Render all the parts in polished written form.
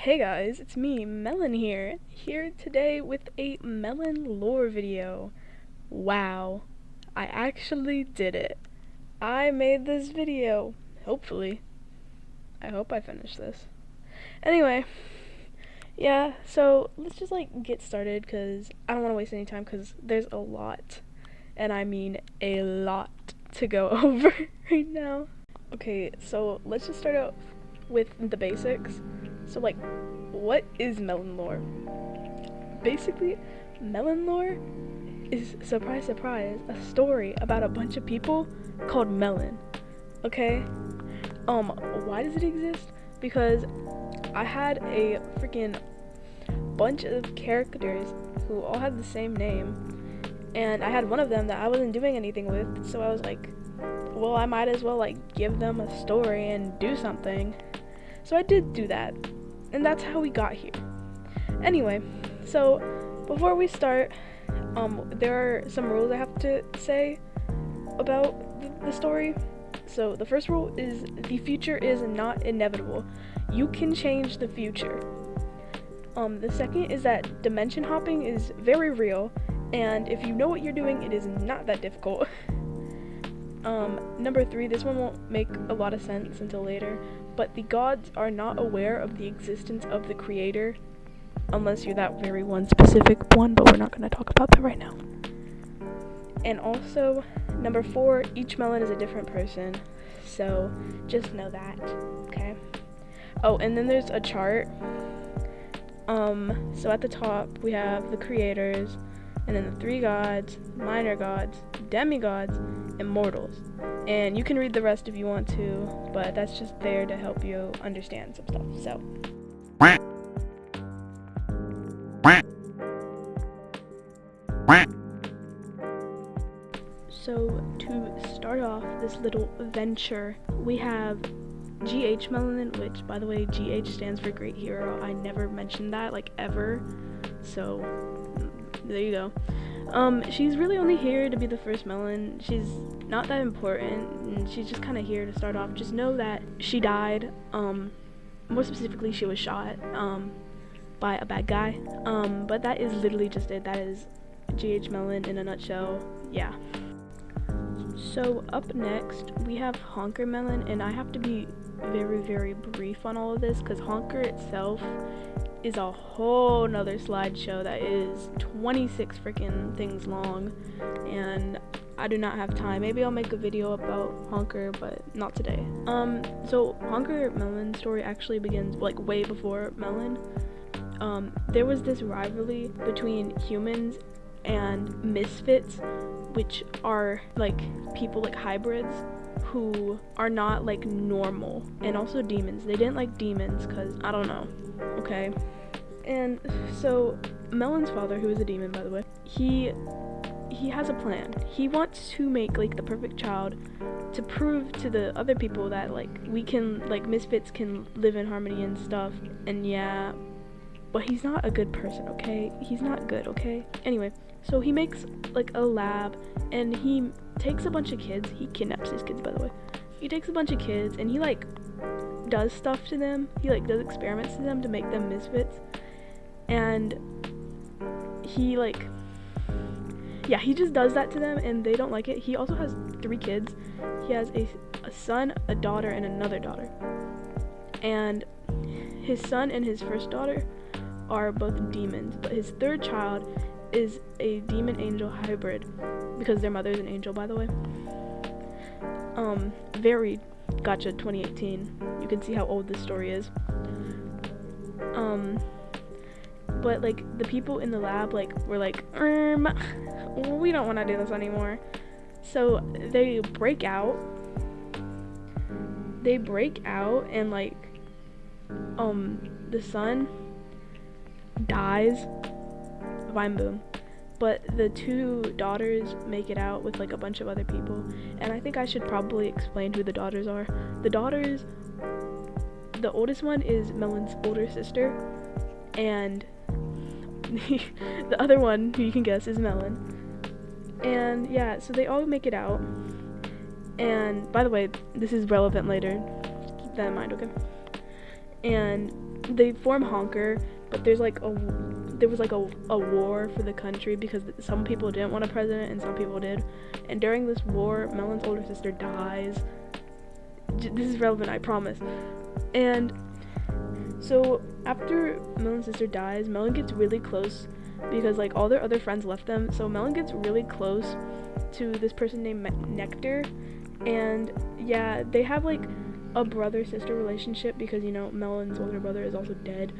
Hey guys, it's me, MeLon here today with a MeLon lore video. Wow, I actually did it. I made this video, hopefully. I hope I finish this. Anyway, yeah, so let's just get started because I don't want to waste any time because there's a lot, and I mean a lot to go over right now. Okay, so let's just start out with the basics. So what is MeLon lore? Basically, MeLon lore is, surprise surprise, a story about a bunch of people called MeLon. Okay? Why does it exist? Because I had a freaking bunch of characters who all had the same name, and I had one of them that I wasn't doing anything with, so I was like, well, I might as well give them a story and do something. So I did do that, and that's how we got here. Anyway, so before we start, there are some rules I have to say about the story. So the first rule is the future is not inevitable. You can change the future. The second is that dimension hopping is very real, and if you know what you're doing, it is not that difficult. Number 3, this one won't make a lot of sense until later, but the gods are not aware of the existence of the creator, unless you're that very one specific one, but we're not going to talk about that right now. And also, number 4, each MeLon is a different person, so just know that, okay? Oh, and then there's a chart. So at the top, we have the creators, and then the 3 gods, minor gods, demigods, and mortals. And you can read the rest if you want to, but that's just there to help you understand some stuff. So to start off this little venture, we have GH MeLon, which, by the way, GH stands for Great Hero. I never mentioned that, ever. So there you go. She's really only here to be the first MeLon. She's not that important, and she's just kind of here to start off. Just know that she died. More specifically, she was shot, by a bad guy. But that is literally just it. That is GH MeLon in a nutshell. Yeah. So up next, we have Honker MeLon, and I have to be very, very brief on all of this, because Honker itself is a whole nother slideshow that is 26 freaking things long, and I do not have time. Maybe I'll make a video about Honker, but not today. So Honker MeLon's story actually begins way before MeLon. There was this rivalry between humans and misfits, which are people hybrids who are not normal, and also demons. They didn't like demons because I don't know, okay? And so MeLon's father, who is a demon, by the way, he has a plan. He wants to make the perfect child to prove to the other people that we can misfits can live in harmony and stuff. And yeah, but he's not a good person, okay? He's not good, okay? Anyway, so he makes a lab, and he takes a bunch of kids. He kidnaps his kids, by the way. He takes a bunch of kids, and he does stuff to them. He does experiments to them to make them misfits. And he he just does that to them, and they don't like it. He also has 3 kids. He has a son, a daughter, and another daughter. And his son and his first daughter are both demons, but his third child is a demon angel hybrid, because their mother is an angel, by the way. Very gotcha 2018. You can see how old this story is. But the people in the lab were we don't want to do this anymore. So they break out, and the son dies, vine boom, but the 2 daughters make it out with a bunch of other people. And I think I should probably explain who the daughters are. The daughters, the oldest one is MeLon's older sister, and the other one, who you can guess, is MeLon. And yeah, so they all make it out. And by the way, this is relevant later, keep that in mind, okay? And they form Honker, but there was like a war for the country because some people didn't want a president and some people did. And during this war, MeLon's older sister dies. This is relevant, I promise. And so after MeLon's sister dies, MeLon gets really close because like all their other friends left them. So MeLon gets really close to this person named Nectar, and yeah, they have like a brother-sister relationship because, you know, MeLon's older brother is also dead.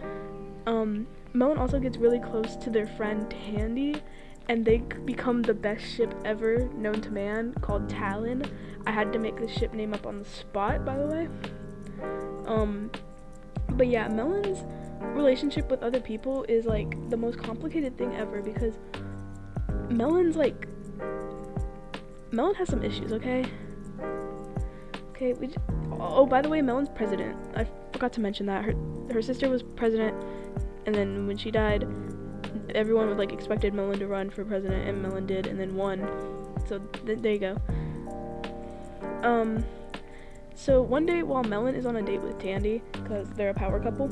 MeLon also gets really close to their friend Tandy, and they become the best ship ever known to man, called Talon. I had to make the ship name up on the spot, by the way. But yeah, MeLon's relationship with other people is like the most complicated thing ever because MeLon has some issues, okay? Okay, by the way, MeLon's president. I forgot to mention that. Her sister was president, and then when she died, everyone would like expected MeLon to run for president, and MeLon did, and then won. So there you go. So one day while MeLon is on a date with Tandy, because they're a power couple,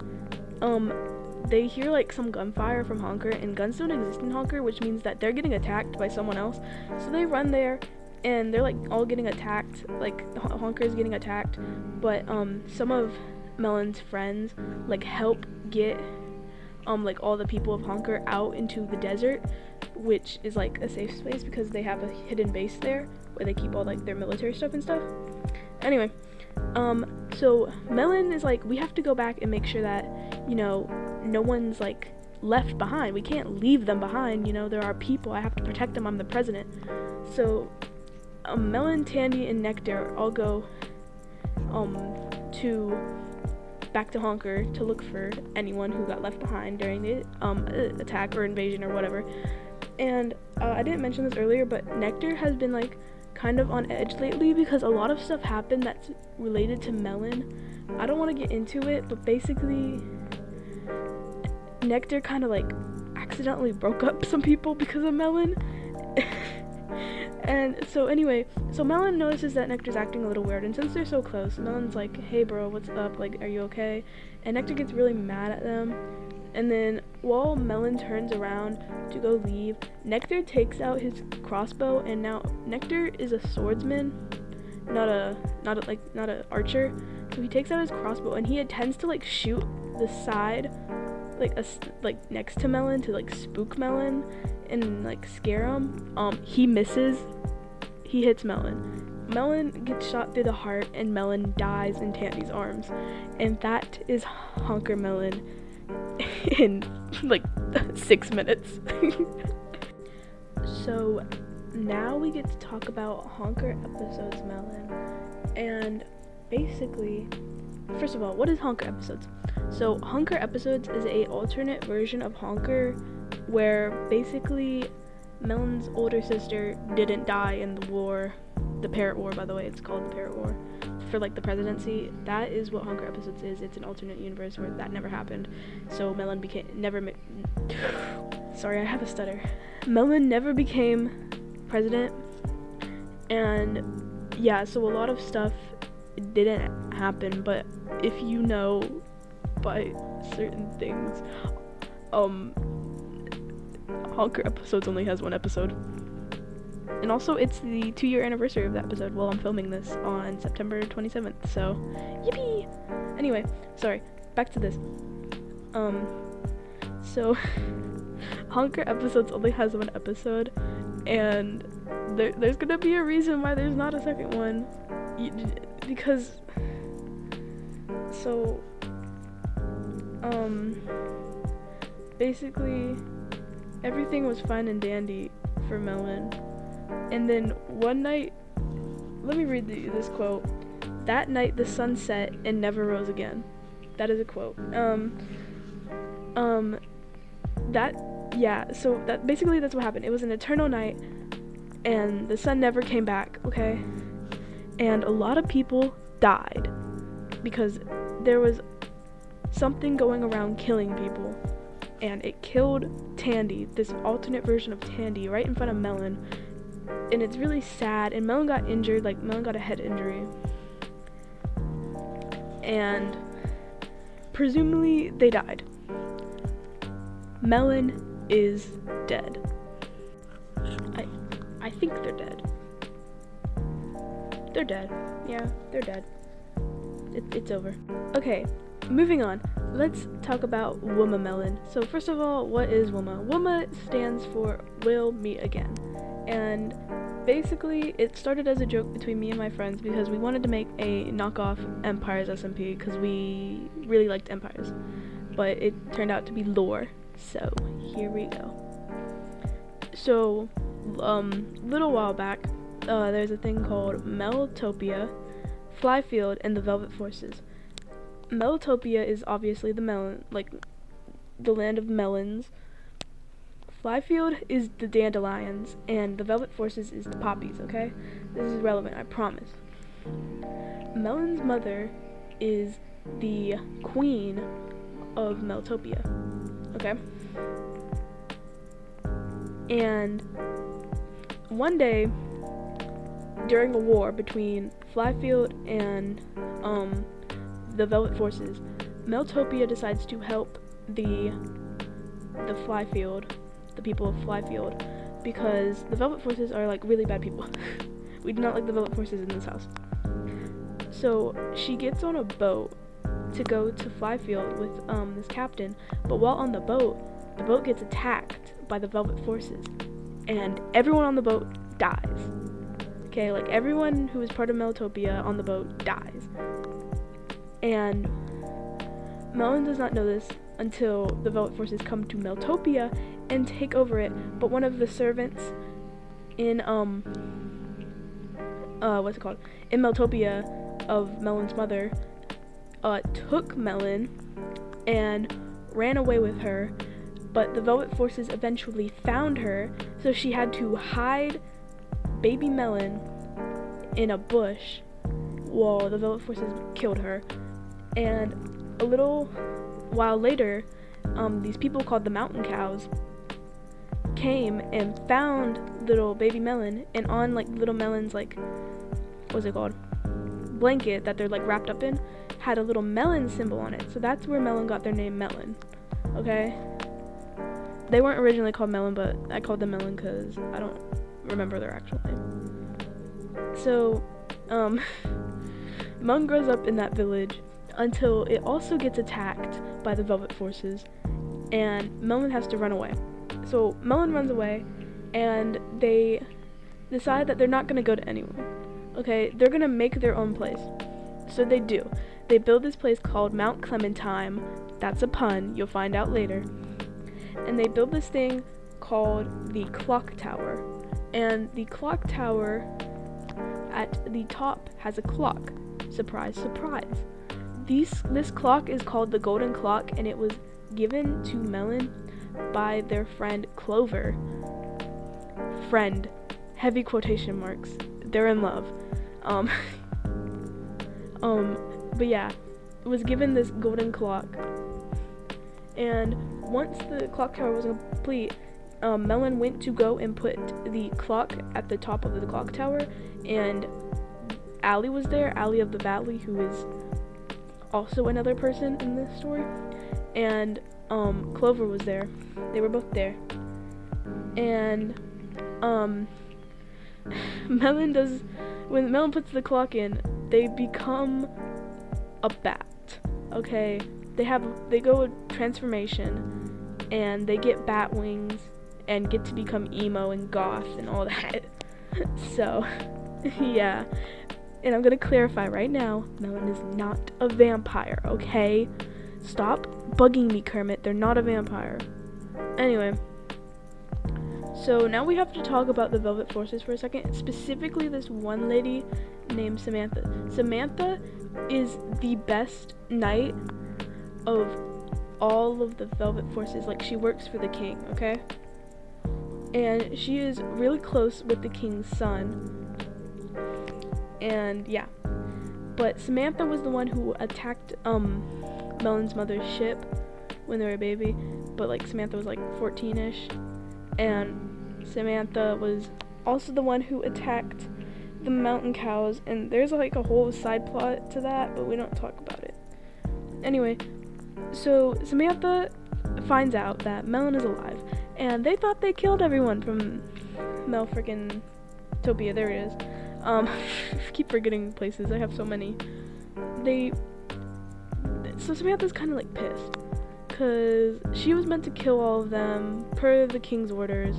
they hear like some gunfire from Honker, and guns don't exist in Honker, which means that they're getting attacked by someone else. So they run there, and they're like all getting attacked, like Honker is getting attacked, but some of MeLon's friends like help get like all the people of Honker out into the desert, which is like a safe space because they have a hidden base there where they keep all like their military stuff and stuff. Anyway, so MeLon is like, we have to go back and make sure that, you know, no one's like left behind. We can't leave them behind, you know, there are people, I have to protect them, I'm the president. So MeLon, Tandy, and Nectar all go back to Honker to look for anyone who got left behind during the attack or invasion or whatever. And I didn't mention this earlier, but Nectar has been like kind of on edge lately because a lot of stuff happened that's related to MeLon. I don't want to get into it, but basically Nectar kind of like accidentally broke up some people because of MeLon. And so anyway, so MeLon notices that Nectar's acting a little weird, and since they're so close, MeLon's like, hey bro, what's up, like, are you okay? And Nectar gets really mad at them, and then while MeLon turns around to go leave, Nectar takes out his crossbow, and now Nectar is a swordsman, not a archer, so he takes out his crossbow, and he intends to like shoot the side, like next to MeLon to like spook MeLon and like scare him. He misses. He hits MeLon. MeLon gets shot through the heart, and MeLon dies in Tandy's arms. And that is Honker MeLon in like 6 minutes. So now we get to talk about Honker episodes MeLon. And basically, first of all, what is Honker episodes? So Honker episodes is a alternate version of Honker where basically MeLon's older sister didn't die in the war, the Parrot War, by the way, it's called the Parrot War, for like the presidency. That is what Honker episodes is. It's an alternate universe where that never happened. So MeLon sorry, I have a stutter. MeLon never became president, and yeah, so a lot of stuff didn't happen, but if you know by certain things, Honker episodes only has 1 episode. And also, it's the 2-year anniversary of that episode while I'm filming this on September 27th, so yippee! Anyway, sorry, back to this. So Honker episodes only has 1 episode, and there's gonna be a reason why there's not a second one, because so basically everything was fine and dandy for MeLon, and then one night, let me read this quote. That night the sun set and never rose again. That is a quote. So that basically that's what happened. It was an eternal night and the sun never came back, okay? And a lot of people died because there was something going around killing people, and it killed Tandy, this alternate version of Tandy, right in front of MeLon, and it's really sad. And MeLon got injured, like MeLon got a head injury, and presumably they died. MeLon is dead. I think they're dead. They're dead. Yeah, they're dead. It's over. Okay, moving on. Let's talk about MeLon. So first of all, what is WMA? WMA stands for We'll Meet Again. And basically, it started as a joke between me and my friends because we wanted to make a knockoff Empires SMP because we really liked Empires. But it turned out to be lore. So, here we go. So, little while back, there's a thing called Meltopia, Flyfield, and the Velvet Forces. Meltopia is obviously the melon, like the land of melons. Flyfield is the dandelions, and the Velvet Forces is the poppies, okay? This is relevant, I promise. Melon's mother is the queen of Meltopia, okay? And one day, during a war between Flyfield and the Velvet Forces, Meltopia decides to help the Flyfield, the people of Flyfield, because the Velvet Forces are like really bad people. We do not like the Velvet Forces in this house. So she gets on a boat to go to Flyfield with this captain, but while on the boat gets attacked by the Velvet Forces, and everyone on the boat dies. Okay, like everyone who is part of Meltopia on the boat dies. And MeLon does not know this until the Velvet Forces come to Meltopia and take over it, but one of the servants in what's it called? In Meltopia of MeLon's mother took MeLon and ran away with her, but the Velvet Forces eventually found her, so she had to hide baby MeLon in a bush while the Velvet Forces killed her. And a little while later, these people called the Mountain Cows came and found little baby MeLon, and on like little MeLon's like, what's it called, blanket that they're like wrapped up in, had a little melon symbol on it. So that's where MeLon got their name MeLon. Okay, they weren't originally called MeLon, but I called them MeLon because I don't remember their actual name. So MeLon grows up in that village until it also gets attacked by the Velvet Forces, and MeLon has to run away. So MeLon runs away, and they decide that they're not going to go to anyone. Okay, they're going to make their own place. So they do. They build this place called Mount Clementine. That's a pun, you'll find out later. And they build this thing called the Clock Tower. And the Clock Tower at the top has a clock. Surprise, surprise. This clock is called the Golden Clock, and it was given to MeLon by their friend Clover. Friend. Heavy quotation marks. They're in love. But yeah, it was given this golden clock. And once the clock tower was complete, MeLon went to go and put the clock at the top of the clock tower, and Allie was there, Allie of the Valley, who is also another person in this story, and Clover was there. They were both there. And when MeLon puts the clock in, they become a bat. Okay, they go a transformation, and they get bat wings and get to become emo and goth and all that. So yeah, and I'm gonna clarify right now, MeLon is not a vampire, okay? Stop bugging me, Kermit. They're not a vampire. Anyway, so now we have to talk about the Velvet Forces for a second, specifically this one lady named Samantha. Samantha is the best knight of all of the Velvet Forces. Like, she works for the king, okay? And she is really close with the king's son. And yeah, but Samantha was the one who attacked MeLon's mother's ship when they were a baby, but like Samantha was like 14ish, and Samantha was also the one who attacked the mountain cows, and there's like a whole side plot to that, but we don't talk about it. Anyway, So Samantha finds out that MeLon is alive, and they thought they killed everyone from Mel freaking Topia. There it is. Keep forgetting places. I have so many. So Samantha's kind of like pissed, cause she was meant to kill all of them per the king's orders.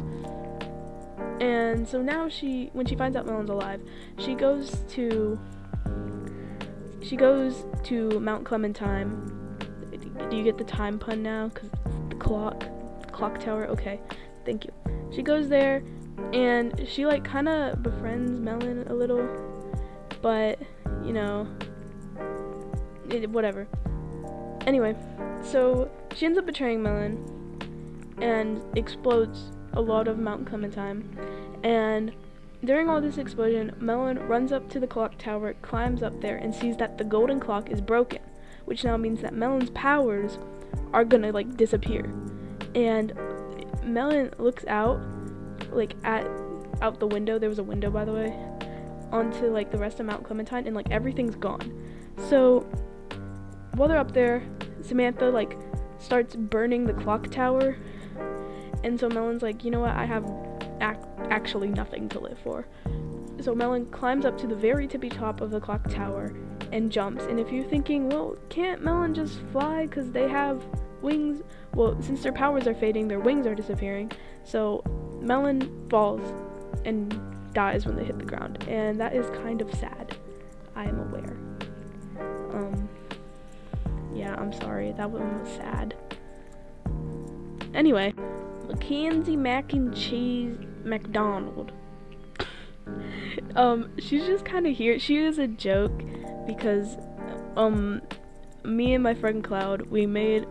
And so now when she finds out MeLon's alive, she goes to Mount Clementine. Do you get the time pun now? Cause the clock tower. Okay, thank you. She goes there, and she like kind of befriends MeLon a little, but you know, whatever. Anyway, so she ends up betraying MeLon and explodes a lot of Mount Clementine. And during all this explosion, MeLon runs up to the clock tower, climbs up there, and sees that the golden clock is broken, which now means that MeLon's powers are gonna like disappear. And MeLon looks out, like out the window. There was a window, by the way, onto like the rest of Mount Clementine, and like everything's gone. So while they're up there, Samantha like starts burning the clock tower, and so MeLon's like, you know what, I have actually nothing to live for. So MeLon climbs up to the very tippy top of the clock tower and jumps. And if you're thinking, well, can't MeLon just fly because they have wings? Well, since their powers are fading, their wings are disappearing. So MeLon falls and dies when they hit the ground, and that is kind of sad. I am aware. Yeah, I'm sorry, that one was sad. Anyway, Mackenzie Mac and Cheese McDonald. She's just kind of here. She is a joke because, me and my friend Cloud, we made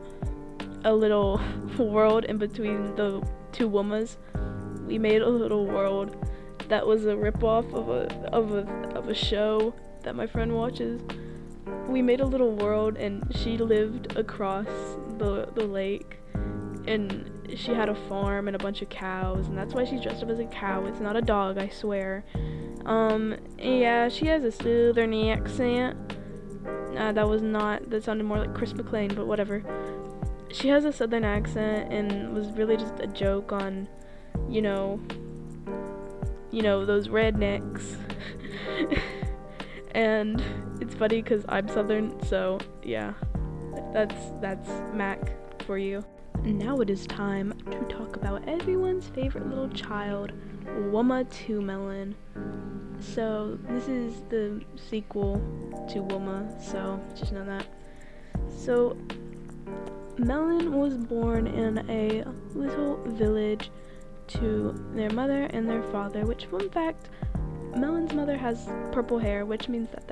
a little world in between the two womas. We made a little world that was a ripoff of a show that my friend watches. We made a little world, and she lived across the lake, and she had a farm and a bunch of cows, and that's why she's dressed up as a cow. It's not a dog, I swear. Yeah, she has a southern accent. That sounded more like Chris McClain, but whatever. She has a southern accent and was really just a joke on, you know, those rednecks. And it's funny because I'm southern, so yeah, that's Mac for you. Now it is time to talk about everyone's favorite little child, Woma 2 MeLon. So this is the sequel to Woma, so just know that. So MeLon was born in a little village to their mother and their father, which, fun fact, MeLon's mother has purple hair, which means that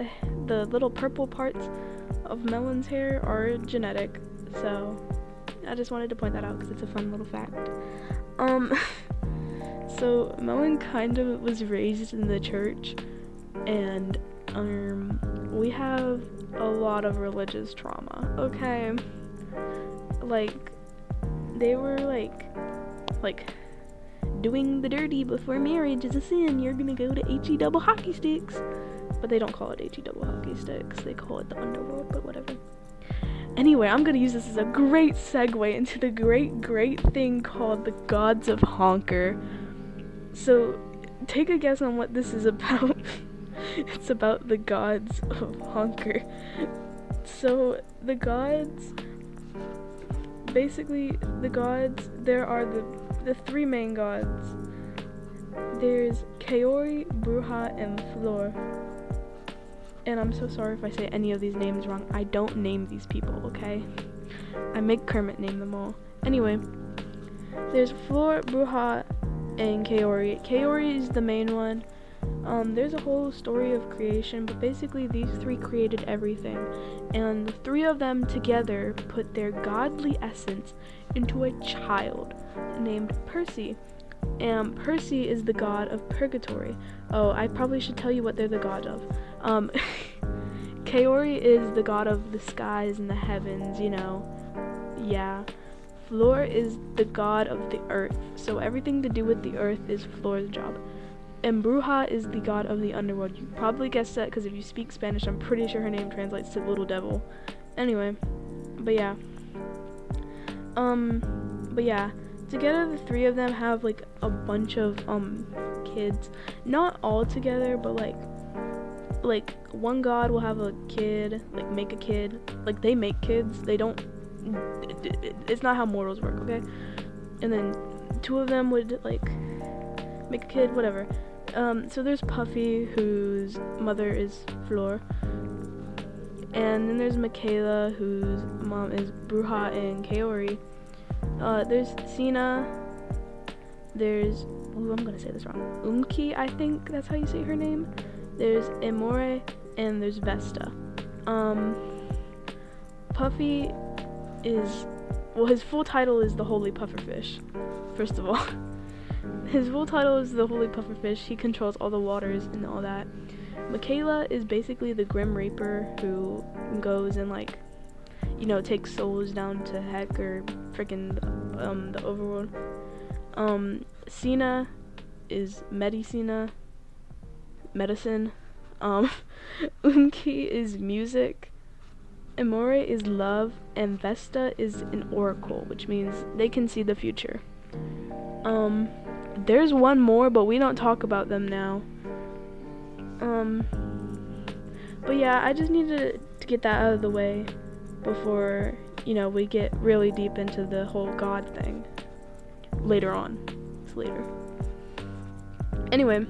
the little purple parts of MeLon's hair are genetic. So I just wanted to point that out because it's a fun little fact. So MeLon kind of was raised in the church, and we have a lot of religious trauma. Okay, like they were like doing the dirty before marriage is a sin. You're gonna go to HE double hockey sticks, but they don't call it HE double hockey sticks. They call it the underworld, but whatever. Anyway, I'm gonna use this as a great segue into the great thing called the Gods of Honker. So, take a guess on what this is about. It's about the Gods of Honker. So, the gods, basically, there are the three main gods. There's Kaori, Bruja, and Flor. And I'm so sorry if I say any of these names wrong. I don't name these people, okay? I make Kermit name them all. Anyway, there's Flor, Bruja, and Kaori. Kaori is the main one. There's a whole story of creation, but basically these three created everything. And the three of them together put their godly essence into a child named Percy. And Percy is the god of purgatory. Oh, I probably should tell you what they're the god of. Kaori is the god of the skies and the heavens, you know. Yeah. Flor is the god of the earth, so everything to do with the earth is Flor's job. And Bruja is the god of the underworld. You probably guessed that because if you speak Spanish, I'm pretty sure her name translates to little devil. Anyway, but yeah. But yeah, together the three of them have like a bunch of kids. Not all together, but like one god will have a kid, like make a kid. Like they make kids. They don't. It's not how mortals work, okay? And then two of them would like make a kid, whatever. So there's Puffy, whose mother is Flor. And then there's Michaela, whose mom is Bruja and Kaori. There's Sina. There's, I'm gonna say this wrong. Umki, I think that's how you say her name. There's Amore, and there's Vesta. Puffy is, well, his full title is the Holy Pufferfish, first of all. His full title is the Holy Pufferfish. He controls all the waters and all that. Michaela is basically the Grim Reaper who goes and like, you know, takes souls down to heck or freaking the overworld. Sina is medicine. Umki is music. Amore is love, and Vesta is an oracle, which means they can see the future. There's one more, but we don't talk about them now. But yeah, I just needed to get that out of the way before, you know, we get really deep into the whole god thing later on. It's later. Anyway,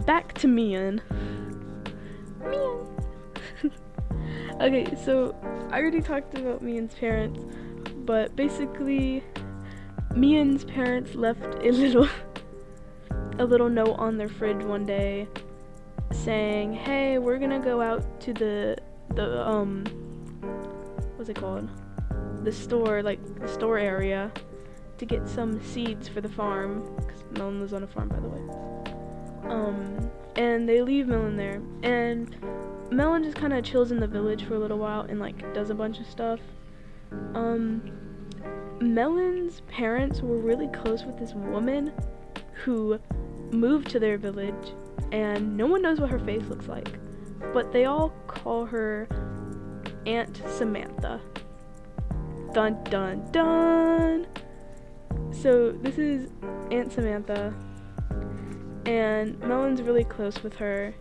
back to MeLon. Okay, so I already talked about MeLon's parents, but basically MeLon's parents left a little note on their fridge one day saying, hey, we're gonna go out to the what's it called? The store, like the store area, to get some seeds for the farm, because MeLon lives on a farm, by the way. And they leave MeLon there, and MeLon just kind of chills in the village for a little while and like does a bunch of stuff. MeLon's parents were really close with this woman who moved to their village, and no one knows what her face looks like, but they all call her Aunt Samantha. Dun dun dun! So this is Aunt Samantha, and MeLon's really close with her,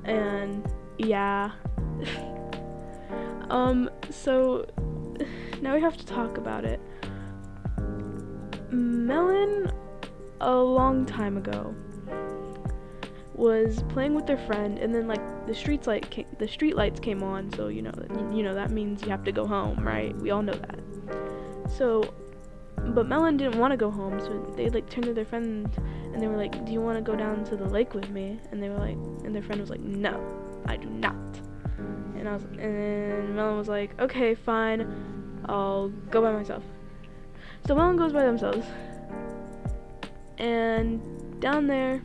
and yeah. So now we have to talk about it. MeLon, a long time ago, was playing with their friend, and then like the street lights came on, so you know that means you have to go home, right? We all know that. So, but MeLon didn't want to go home, so they like turned to their friend and they were like, do you want to go down to the lake with me? And they were like, and their friend was like, no, I do not. And MeLon was like, okay, fine, I'll go by myself. So MeLon goes by themselves, and down there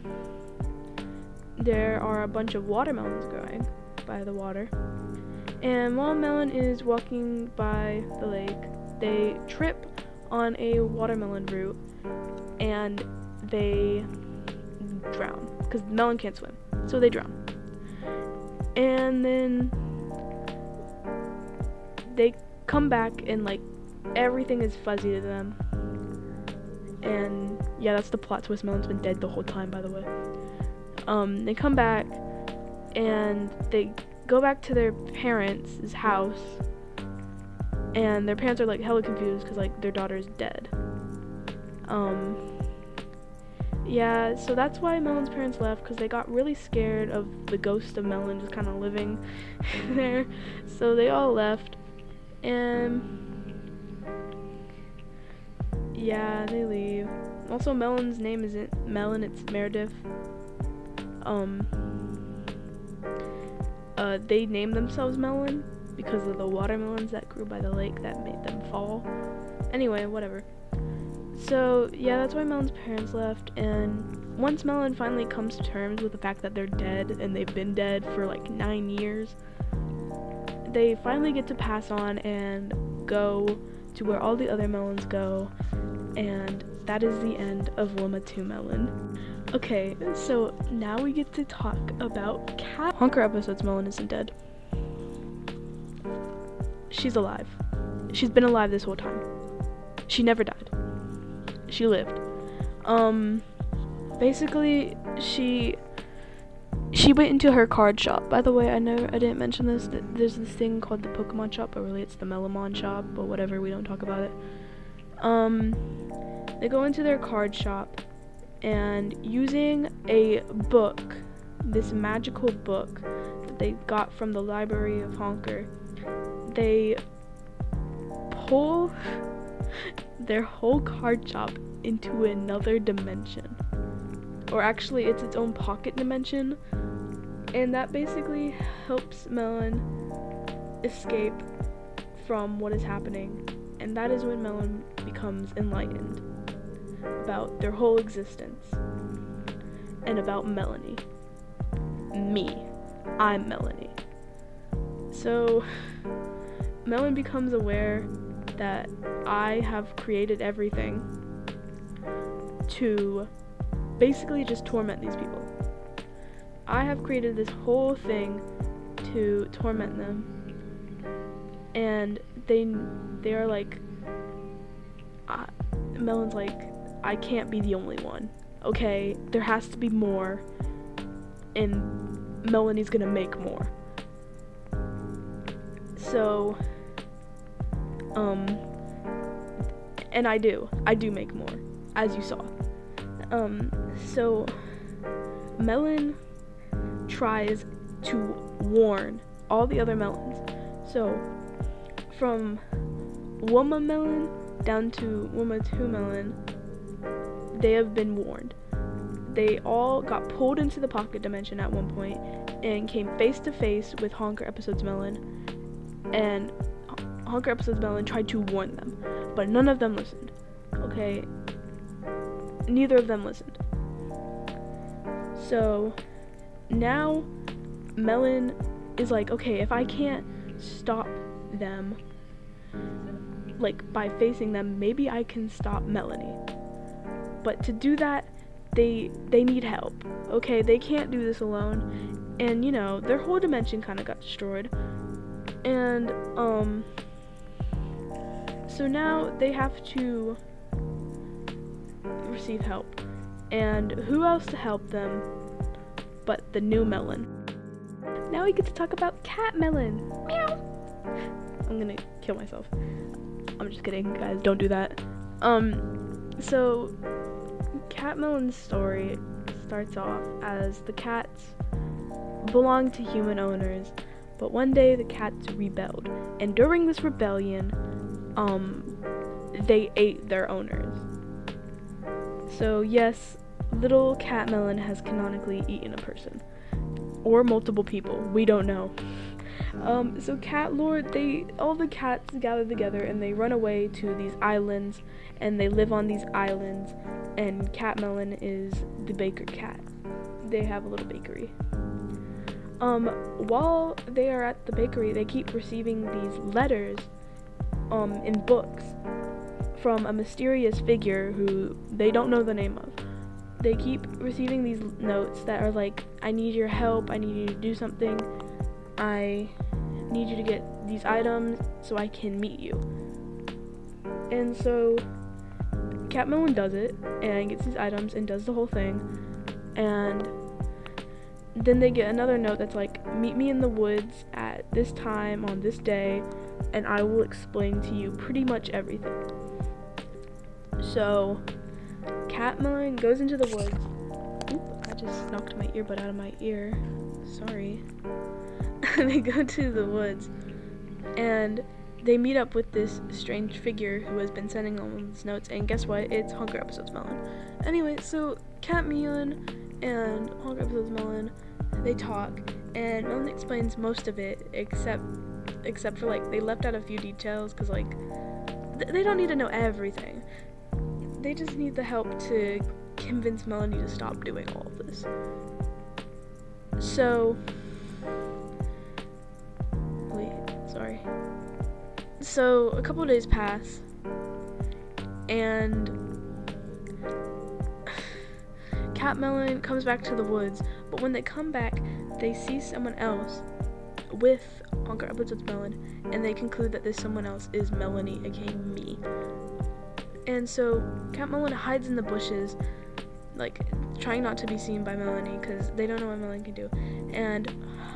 are a bunch of watermelons growing by the water. And while MeLon is walking by the lake, they trip on a watermelon root and they drown, because MeLon can't swim, so they drown. And then they come back and like everything is fuzzy to them. And yeah, that's the plot twist. MeLon's been dead the whole time, by the way. They come back and they go back to their parents' house, and their parents are like hella confused because like their daughter's dead. Yeah, so that's why MeLon's parents left, because they got really scared of the ghost of MeLon just kind of living there. So they all left, and yeah, they leave. Also, MeLon's name isn't MeLon, it's Meredith. They named themselves MeLon because of the watermelons that grew by the lake that made them fall. Anyway, whatever. So yeah, that's why MeLon's parents left, and once MeLon finally comes to terms with the fact that they're dead, and they've been dead for like 9 years, they finally get to pass on and go to where all the other melons go, and that is the end of Lmao 2 MeLon. Okay, so now we get to talk about Cat. Honker episodes, MeLon isn't dead. She's alive. she's been alive this whole time. She never died. She lived. Basically, she went into her card shop. By the way, I didn't mention this. There's this thing called the Pokemon shop, but really it's the MeLon shop, but whatever, we don't talk about it. They go into their card shop, and using a book, this magical book that they got from the Library of Honker, they pull their whole card shop into another dimension. Or actually, it's its own pocket dimension, and that basically helps MeLon escape from what is happening, and that is when MeLon becomes enlightened about their whole existence and about Melanie. Me. I'm Melanie. So, MeLon becomes aware that I have created everything to basically just torment these people. I have created this whole thing to torment them, and they are like, MeLon's like, I can't be the only one. Okay, there has to be more, and Melanie's gonna make more. So, and I do make more, as you saw. So MeLon tries to warn all the other melons. So from Woma Melon down to Woma 2 Melon, they have been warned. They all got pulled into the pocket dimension at one point and came face to face with Honker Episodes Melon, and Honker Episodes Melon tried to warn them, but none of them listened. Okay, neither of them listened. So now MeLon is like, okay, if I can't stop them, like by facing them, maybe I can stop Melanie. But to do that, they need help. Okay, they can't do this alone, and you know, their whole dimension kind of got destroyed, and so now they have to receive help. And who else to help them but the new MeLon? Now we get to talk about Cat Melon. Meow. I'm gonna kill myself. I'm just kidding, guys, don't do that. So Cat Melon's story starts off as the cats belong to human owners, but one day the cats rebelled, and during this rebellion, they ate their owners. So yes, little Cat Melon has canonically eaten a person. Or multiple people, we don't know. So Cat Lord, all the cats gather together and they run away to these islands, and they live on these islands, and Cat Melon is the baker cat. They have a little bakery. While they are at the bakery, they keep receiving these letters, in books, from a mysterious figure who they don't know the name of. They keep receiving these notes that are like, I need your help, I need you to do something, I need you to get these items so I can meet you. And so Cat Melon does it and gets these items and does the whole thing, and then they get another note that's like, meet me in the woods at this time on this day and I will explain to you pretty much everything. So Cat Melon goes into the woods. Oop, I just knocked my earbud out of my ear. Sorry. They go to the woods and they meet up with this strange figure who has been sending all these notes, and guess what? It's Honker Episodes Melon. Anyway, so Cat Melon and Honker Episodes Melon, they talk, and Melon explains most of it, except for like, they left out a few details, because like, they don't need to know everything. They just need the help to convince Melanie to stop doing all of this. So, So a couple of days pass, and Cat Melon comes back to the woods, but when they come back, they see someone else with Honker Episodes Melon, and they conclude that this someone else is Melanie, aka me. And so Cat Melon hides in the bushes, like trying not to be seen by Melanie because they don't know what Melanie can do. And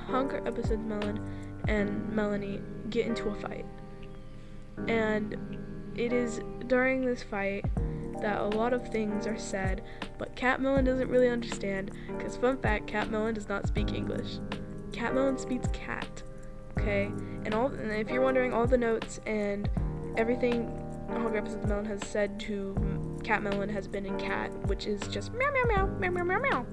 Honker Episodes Melon and Melanie get into a fight. And it is during this fight that a lot of things are said, but Cat Melon doesn't really understand because, fun fact, Cat Melon does not speak English. Cat Melon speaks cat, okay? And if you're wondering, all the notes and everything Honker Episodes Melon has said to Cat Melon has been in cat, which is just meow meow meow meow meow meow meow.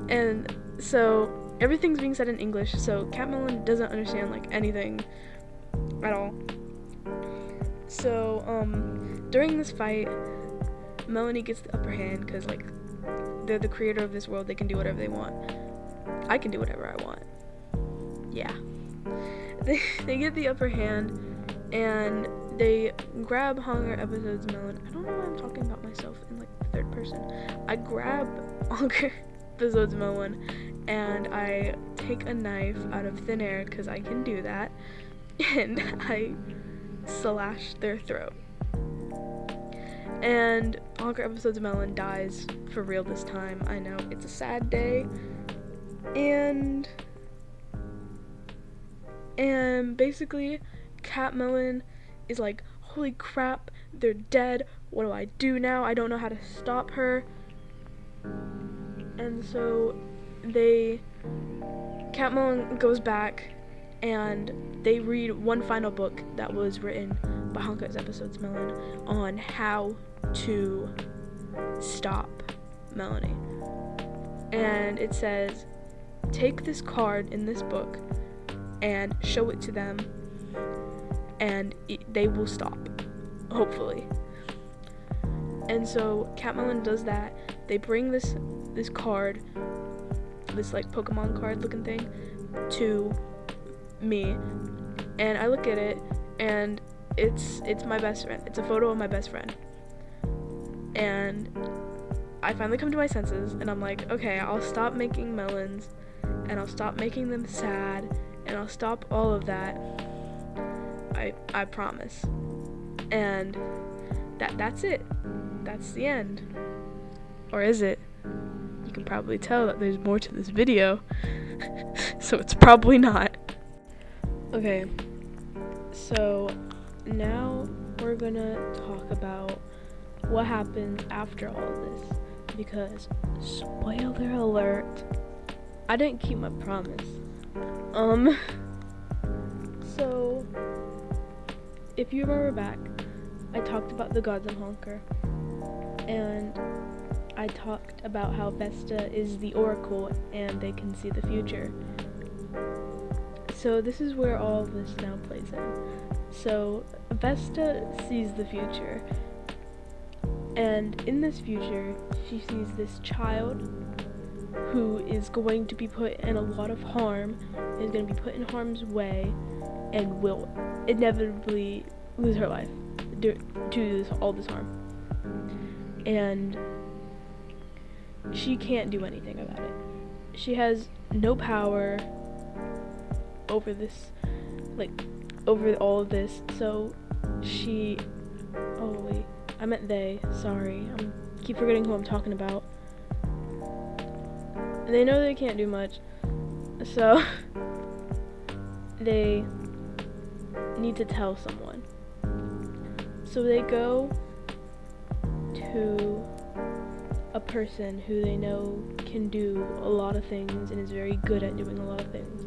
And so everything's being said in English, so Cat Melon doesn't understand like anything at all. So during this fight, Melanie gets the upper hand because like they're the creator of this world. They can do whatever they want. I can do whatever I want. Yeah. They get the upper hand and they grab Honker Episodes Melon. I don't know why I'm talking about myself in like the third person. I grab Honker Episodes Melon and I take a knife out of thin air because I can do that, and I slash their throat. And Honker Episodes Melon dies for real this time. I know, it's a sad day. And basically Cat Melon is like, holy crap, they're dead. What do I do now? I don't know how to stop her. And so Cat Melon goes back and they read one final book that was written by Honker Episodes Melon on how to stop Melanie. And it says, take this card in this book and show it to them, and they will stop, hopefully. And so Cat Melon does that. They bring this card, this like Pokemon card looking thing, to me, and I look at it, and it's my best friend. It's a photo of my best friend. And I finally come to my senses, and I'm like, okay, I'll stop making melons, and I'll stop making them sad, and I'll stop all of that. I promise. And that's it. That's the end. Or is it? You can probably tell that there's more to this video, so it's probably not. Okay, so now we're gonna talk about what happens after all this, because spoiler alert, I didn't keep my promise. So if you remember back, I talked about the gods of Honker, and I talked about how Vesta is the oracle and they can see the future. So this is where all of this now plays in. So Vesta sees the future, and in this future she sees this child who is going to be put in a lot of harm, is going to be put in harm's way, and will inevitably lose her life due to all this harm. And she can't do anything about it. She has no power over this, like, over all of this, so oh wait, I meant they, sorry, I keep forgetting who I'm talking about. They know they can't do much, so they need to tell someone. So they go to a person who they know can do a lot of things and is very good at doing a lot of things.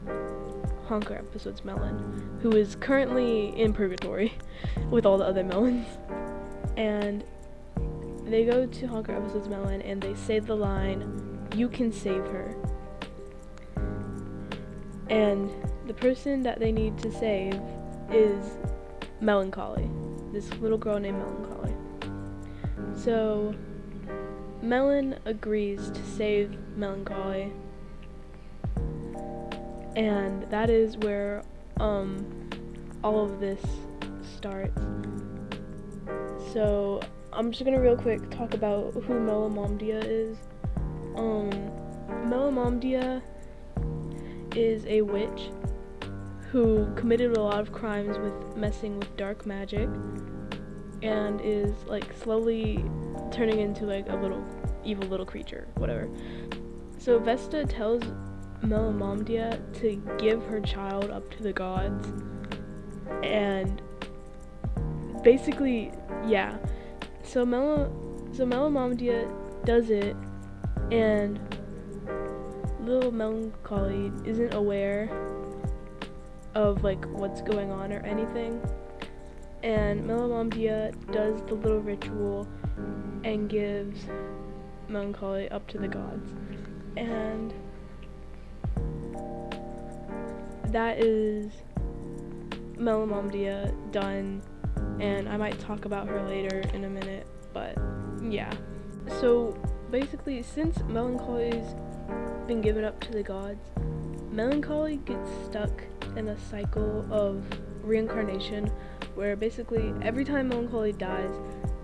Honker Episodes Melon, who is currently in purgatory with all the other melons. And they go to Honker Episodes Melon and they say the line, "You can save her." And the person that they need to save is Melancholy, this little girl named Melancholy. So Melon agrees to save Melancholy, and that is where all of this starts. So I'm just gonna real quick talk about who Melamomdia is. Melamomdia is a witch who committed a lot of crimes with messing with dark magic and is like slowly turning into like a little evil little creature, whatever. So Vesta tells Melamomdia to give her child up to the gods, and basically, yeah. So Melamomdia does it, and little Melancholy isn't aware of like what's going on or anything, and Melamomdia does the little ritual and gives Melancholy up to the gods, and that is Melamomdia done. And I might talk about her later in a minute, but yeah. So basically, since Melancholy's been given up to the gods, Melancholy gets stuck in a cycle of reincarnation where basically every time Melancholy dies,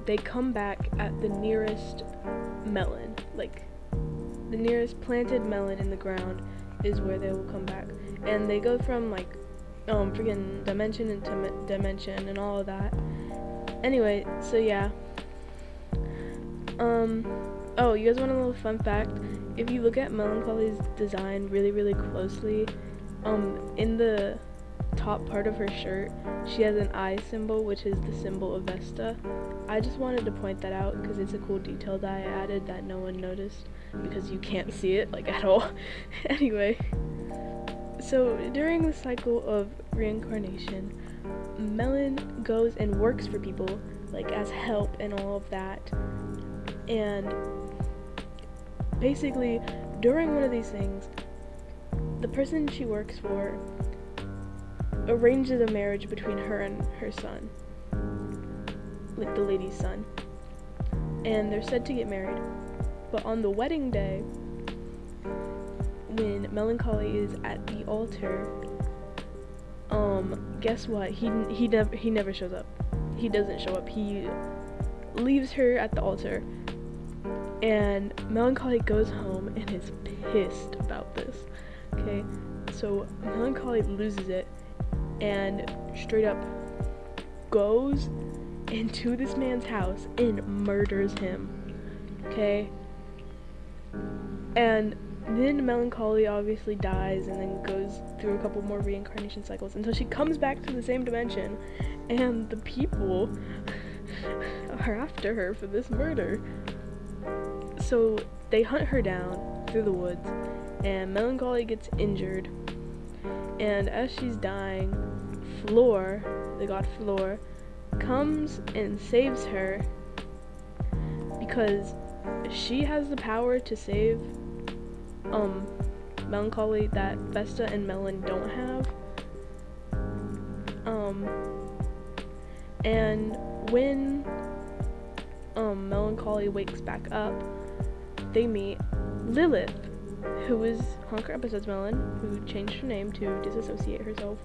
they come back at the nearest melon. Like, the nearest planted melon in the ground is where they will come back. And they go from like freaking dimension into dimension and all of that. Anyway, so yeah. Oh, you guys want a little fun fact? If you look at Melancholy's design really closely, in the top part of her shirt, she has an eye symbol, which is the symbol of Vesta. I just wanted to point that out because it's a cool detail that I added that no one noticed because you can't see it like at all. Anyway. So, during the cycle of reincarnation, Melon goes and works for people, like as help and all of that. And basically, during one of these things, the person she works for arranges a marriage between her and her son, like the lady's son. And they're said to get married. But on the wedding day, when Melancholy is at the altar, guess what? He never shows up. He doesn't show up. He leaves her at the altar, and Melancholy goes home and is pissed about this. Okay, so Melancholy loses it and straight up goes into this man's house and murders him. Okay, and then Melancholy obviously dies and then goes through a couple more reincarnation cycles until she comes back to the same dimension, and the people are after her for this murder. So they hunt her down through the woods, and Melancholy gets injured, and as she's dying, Floor, the god Floor, comes and saves her because she has the power to save Melancholy that Vesta and Melon don't have. And when Melancholy wakes back up, they meet Lilith, who is Honker Episodes Melon, who changed her name to disassociate herself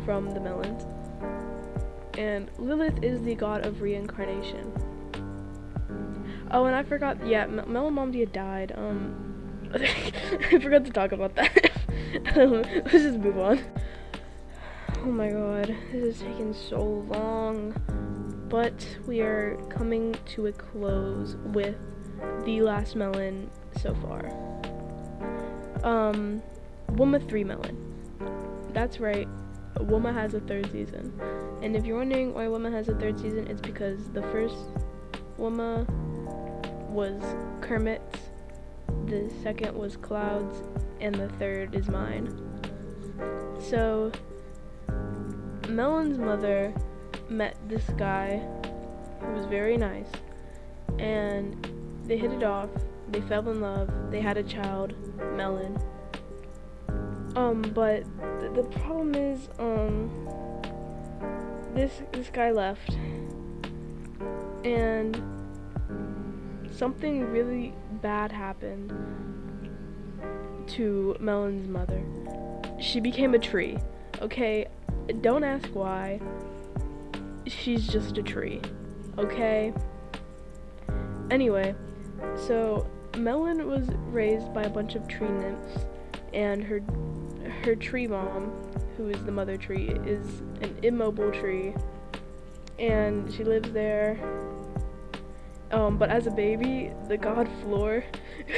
from the melons. And Lilith is the god of reincarnation. Oh, and I forgot, yeah, Melamomdia died. I forgot to talk about that. Let's just move on. Oh my god, this is taking so long. But we are coming to a close with the last melon so far. Woma 3 melon. That's right, Woma has a third season. And if you're wondering why Woma has a third season, it's because the first Woma was Kermit's, the second was Cloud's, and the third is mine. So, Melon's mother met this guy who was very nice, and they hit it off, they fell in love, they had a child, Melon. But the problem is, this guy left, and something really bad happened to Melon's mother. She became a tree. Okay, don't ask why. She's just a tree. Okay? Anyway, so Melon was raised by a bunch of tree nymphs, and her tree mom, who is the mother tree, is an immobile tree, and she lives there. But as a baby, the god Floor,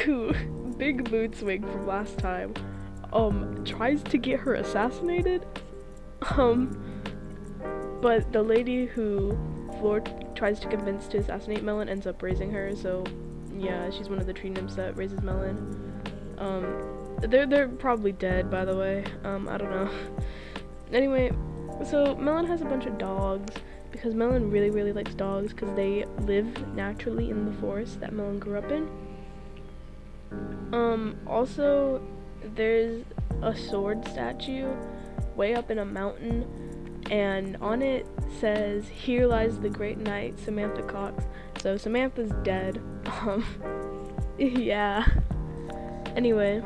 who, big mood swing from last time, tries to get her assassinated. But the lady who Floor tries to convince to assassinate MeLon ends up raising her, so yeah, she's one of the tree nymphs that raises MeLon. They're probably dead, by the way. I don't know. Anyway, so MeLon has a bunch of dogs, because MeLon really likes dogs, because they live naturally in the forest that MeLon grew up in. Also, there's a sword statue way up in a mountain, and on it says, "Here lies the great knight, Samantha Cox." So Samantha's dead. Yeah. Anyway,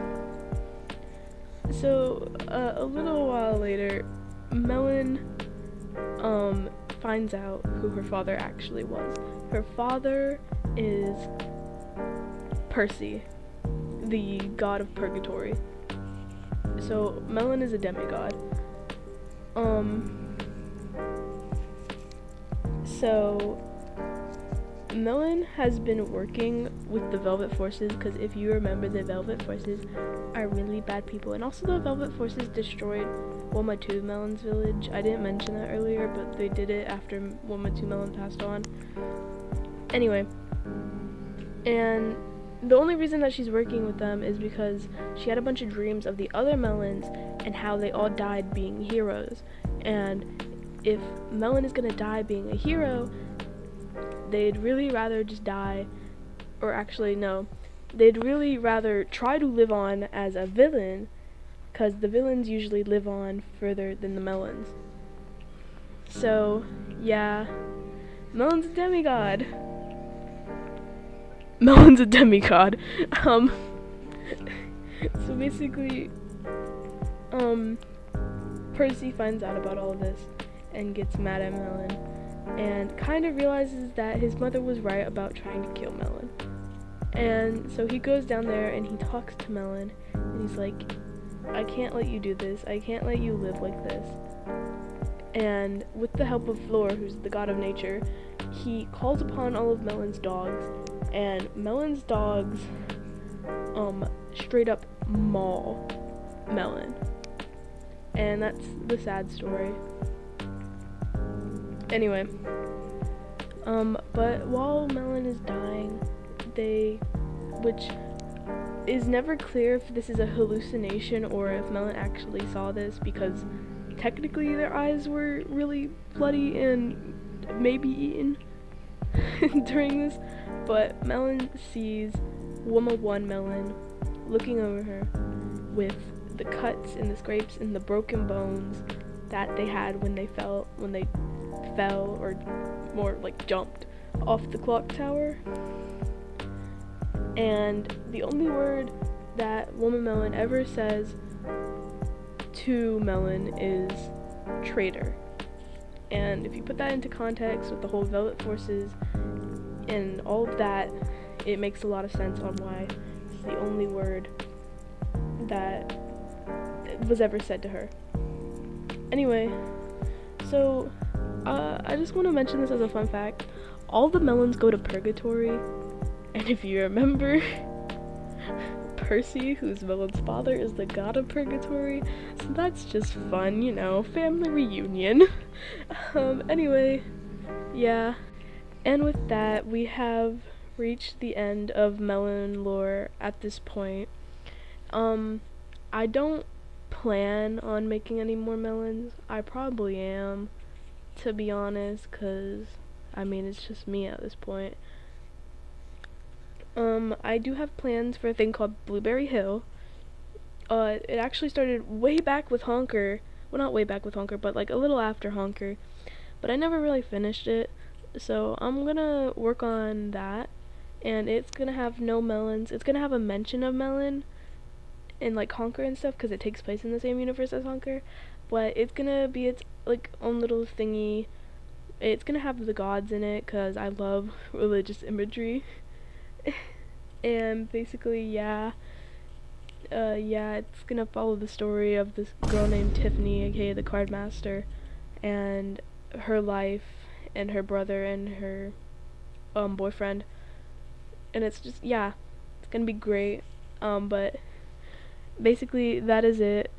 so a little while later, MeLon finds out who her father actually was. Her father is Percy, the god of purgatory. So MeLon is a demigod. So MeLon has been working with the Velvet Forces, because if you remember, the Velvet Forces are really bad people, and also the Velvet Forces destroyed Woma2 MeLon's village. I didn't mention that earlier, but they did it after Woma2 MeLon passed on. Anyway, and the only reason that she's working with them is because she had a bunch of dreams of the other MeLons and how they all died being heroes. And if MeLon is gonna die being a hero, they'd really rather just die, or actually no, they'd really rather try to live on as a villain, because the villains usually live on further than the MeLons. So yeah, MeLon's a demigod. MeLon's a demigod. So basically, Percy finds out about all of this and gets mad at MeLon, and kind of realizes that his mother was right about trying to kill MeLon. And so he goes down there and he talks to MeLon, and he's like, "I can't let you do this. I can't let you live like this." And with the help of Floor, who's the god of nature, he calls upon all of MeLon's dogs, and MeLon's dogs straight up maul MeLon. And that's the sad story. Anyway, but while MeLon is dying, which is never clear if this is a hallucination or if MeLon actually saw this, because technically their eyes were really bloody and maybe eaten during this, but MeLon sees Woma1 MeLon looking over her with the cuts and the scrapes and the broken bones that they had when they fell, or more like jumped off the clock tower. And the only word that Woma MeLon ever says to MeLon is traitor. And if you put that into context with the whole Velvet Forces and all of that, it makes a lot of sense on why it's the only word that was ever said to her. Anyway, so I just want to mention this as a fun fact. All the MeLons go to purgatory, and if you remember, Percy, who's MeLon's father, is the god of purgatory, so that's just fun, you know, family reunion. Anyway, yeah, and with that, we have reached the end of MeLon lore at this point. I don't plan on making any more MeLons. I probably am, to be honest, because I mean, it's just me at this point. I do have plans for a thing called Blueberry Hill. It actually started way back with Honker. Well, not way back with Honker, but like a little after Honker. But I never really finished it. So I'm gonna work on that. And it's gonna have no MeLons. It's gonna have a mention of MeLon in like Honker and stuff, because it takes place in the same universe as Honker. But it's gonna be its like own little thingy. It's gonna have the gods in it, because I love religious imagery. And basically, yeah, Yeah, it's gonna follow the story of this girl named Tiffany, aka the Card Master, and her life, and her brother, and her boyfriend. And it's just, yeah, it's gonna be great. But basically, that is it.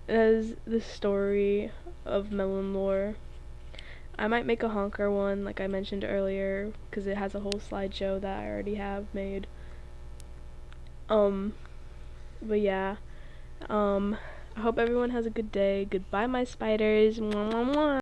That is the story of MeLon lore. I might make a honker one, like I mentioned earlier, because it has a whole slideshow that I already have made. Um, but yeah. I hope everyone has a good day. Goodbye, my spiders. Mwah, mwah, mwah.